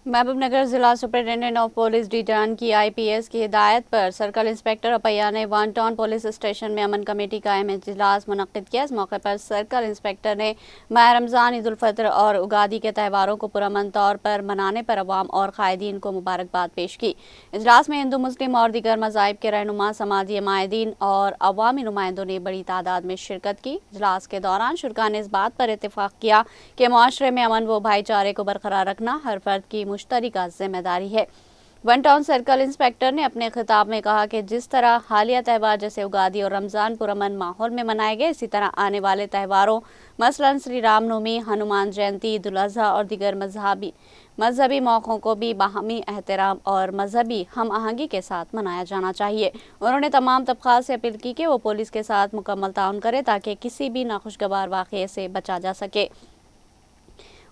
महबूब नगर जिला superintendent of police D done की IPS की हिदायत पर सर्कल इंस्पेक्टर अपैया ने वन टाउन पुलिस स्टेशन में अमन कमेटी का अहम इजलास मुनक्किद किया। इस मौके पर सर्कल इंस्पेक्टर ने माह रमज़ान, ईद उल फितर और उगादी के त्यौहारों को पुरअमन तौर पर मनाने पर अवाम और कायदीन को मुबारकबाद पेश की। इजलास में हिंदू, मुस्लिम और दीगर मज़ाहिब के रहनुमा, समाजी हमायदीन और अवामी नुमाइंदों ने बड़ी तादाद में शिरकत की। इजलास के दौरान शुरकान ने इस बात पर इत्तेफाक किया कि मुआशरे में अमन व भाईचारे को बरकरार रखना हर फर्द की मुश्तरका जिम्मेदारी है। वन टाउन सर्कल इंस्पेक्टर ने अपने खिताब में कहा कि जिस तरह हालिया त्यौहार जैसे उगादी और रमज़ान पुरअमन माहौल में मनाए गए, इसी तरह आने वाले त्योहारों मसलन श्री रामनवमी, हनुमान जयंती, ईद उल अज़हा और दीगर मजहबी मौक़ों को भी बाहमी एहतराम और मजहबी हम आहंगी के साथ मनाया जाना चाहिए। उन्होंने तमाम तबक़ात से अपील की कि वो पुलिस के साथ मुकम्मल ताउन करें ताकि किसी भी नाखुशगवार वाक़ये से बचा जा सके।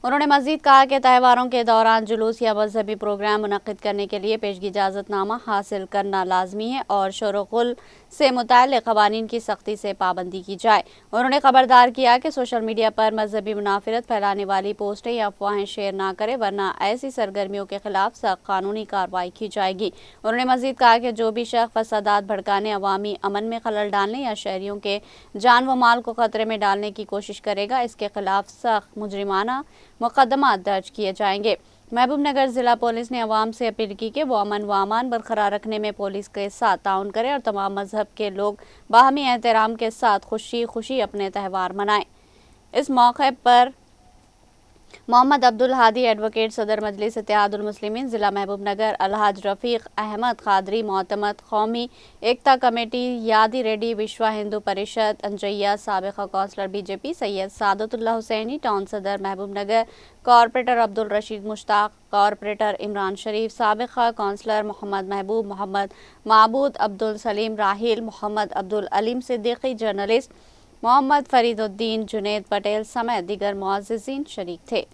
उन्होंने मज़ीद कहा कि त्योहारों के दौरान जुलूस या मजहबी प्रोग्राम मुनक्किद करने के लिए पेशगी इजाज़तनामा हासिल करना लाजमी है और शोर-गुल से मुताल्लिक़ क़वानीन की सख्ती से पाबंदी की जाए। उन्होंने खबरदार किया कि सोशल मीडिया पर मजहबी मुनाफिरत फैलाने वाली पोस्टें या अफवाहें शेयर न करें, वरना ऐसी सरगर्मियों के खिलाफ सख्त कानूनी कार्रवाई की जाएगी। उन्होंने मज़ीद कहा कि जो भी शख्स फसादात भड़काने, अवामी अमन में खलल डालने या शहरियों के जान व माल को खतरे में डालने की कोशिश करेगा, इसके खिलाफ सख्त मुजरिमाना मुकदमा दर्ज किए जाएंगे। महबूब नगर जिला पुलिस ने अवाम से अपील की कि वो अमन व अमान बरकरार रखने में पुलिस के साथ ताउन करें और तमाम मजहब के लोग बाहमी एहतराम के साथ खुशी खुशी अपने त्यौहार मनाएं। इस मौके पर मोहम्मद अब्दुल हादी एडवोकेट, सदर मजलिस इत्तेहादुल मुस्लिमीन जिला महबूब नगर, अलहाज रफीक अहमद कादरी मोअतमद, कौमी एकता कमेटी, यादी रेड्डी, विश्व हिंदू परिषद अंजैया, साबिक़ा councillor BJP Syed Saadatullah Hussaini, town सदर Mahbubnagar, corporator Abdul Rasheed Mushtaq, corporator Imran Sharif, साबिक़ा कौंसलर मोहम्मद महबूब, मोहम्मद माबूद, अब्दुल सलीम राहिल, मोहम्मद अब्दुल अलीम सिद्दीकी, जर्नलिस्ट मोहम्मद फरीदुद्दीन, जुनैद पटेल समेत दीगर मुअज़्ज़िज़ीन शरीक थे।